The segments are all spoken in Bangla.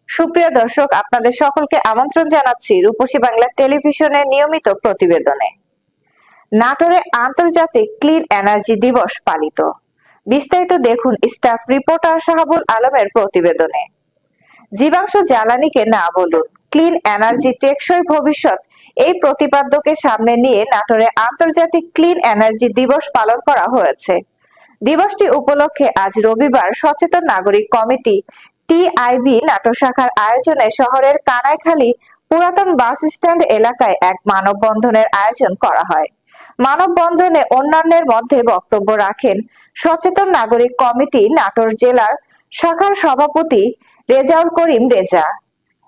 সুপ্রিয় দর্শক, আপনাদের সকলকে আমন্ত্রণ জানাচ্ছি রূপসী বাংলা টেলিভিশনের নিয়মিত প্রতিবেদনে। নাটোরে আন্তর্জাতিক ক্লিন এনার্জি দিবস পালিত। বিস্তারিত দেখুন স্টাফ রিপোর্টার শাহাবুল আলমের প্রতিবেদনে। জীবাশ্ম জ্বালানিকে না বলুন, ক্লিন এনার্জি টেকসই ভবিষ্যৎ, এই প্রতিপাদ্যকে সামনে নিয়ে নাটোরে আন্তর্জাতিক ক্লিন এনার্জি দিবস পালন করা হয়েছে। দিবসটি উপলক্ষে আজ রবিবার সচেতন নাগরিক কমিটি টিআইবি নাটোর শাখার আয়োজনে শহরের কানাইখালী পুরাতন বাস স্ট্যান্ড এলাকায় এক মানববন্ধনের আয়োজন করা হয়। মানববন্ধনে অন্যান্যের মধ্যে বক্তব্য রাখেন সচেতন নাগরিক কমিটি নাটোর জেলার শাখার সভাপতি রেজাউল করিম রেজা,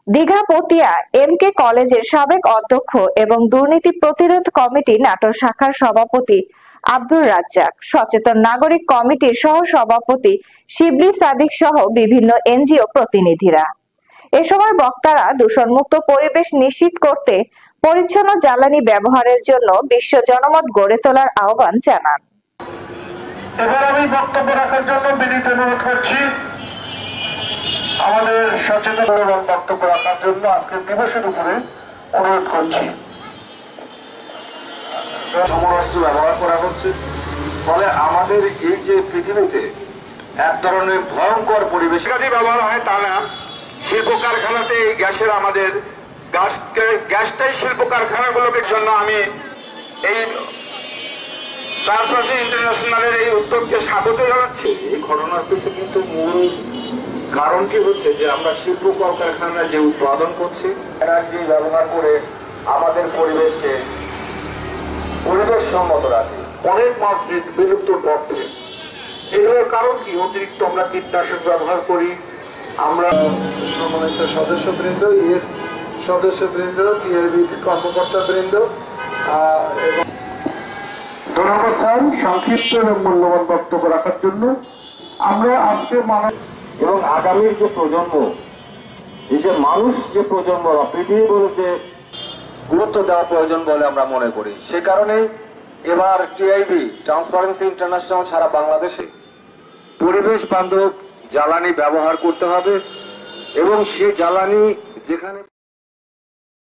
দীঘা পতিয়া এমকে কলেজের সাবেক অধ্যক্ষ এবং দুর্নীতি প্রতিরোধ কমিটি নাটোর শাখার সভাপতি আব্দুর রাজ্জাক, সচেতন নাগরিক কমিটির সহ সভাপতি শিবলি সাদিক সহ বিভিন্ন এনজিও প্রতিনিধিরা। এ সময় বক্তারা দূষণমুক্ত পরিবেশ নিশ্চিত করতে পরিচ্ছন্ন জ্বালানি ব্যবহারের জন্য বিশ্ব জনমত গড়ে তোলার আহ্বান জানান। এবার আমি বক্তব্য রাখার জন্য বিনীত অনুরোধ করছি আমাদের সচেতন এবং বক্তব্য রাখার জন্য আজকের দিবসের উপরে অনুরোধ করছি। সমরাস্ত্র ব্যবহার করা হচ্ছে, ফলে আমাদের এই যে পৃথিবীতে এক ধরনের ভয়ঙ্কর পরিবেশ কাজে ব্যবহার হয় তা না। শিল্প কারখানাতে এই গ্যাসের আমাদের গ্যাসটাই শিল্প কারখানাগুলোর জন্য আমি এই ট্রান্সপারেন্সি ইন্টারন্যাশনালের এই উদ্যোগকে স্বাগত জানাচ্ছি। এই ঘটনার পিছনে কিন্তু মূল কারণ কি হচ্ছে যে আমরা শিল্প কলকারখানা যে উৎপাদন করছি, এনার্জি ব্যবহার করে আমাদের পরিবেশকে পরিবেশ সম্মত রাখে, অনেক মাছ বিলুপ্তর পক্ষে। এগুলোর কারণ কি? অতিরিক্ত আমরা কীটনাশক ব্যবহার করি। আমরা সম্মানিত সদস্যবৃন্দ, ইএস সদস্যবৃন্দ, টিআইবি কর্মকর্তাবৃন্দ এবং ধন্যবাদ স্যার সংক্ষিপ্ত এবং মূল্যবান বক্তব্য রাখার জন্য। আমরা আজকে এবং আগামীর যে প্রজন্ম, এই যে মানুষ যে প্রজন্ম বা পৃথিবী বলে যে গুরুত্ব দেওয়া প্রয়োজন বলে আমরা মনে করি। সে কারণে এবার টিআইবি ট্রান্সপারেন্সি ইন্টারন্যাশনাল সারা বাংলাদেশে পরিবেশ বান্ধব জ্বালানি ব্যবহার করতে হবে এবং সে জ্বালানি যেখানে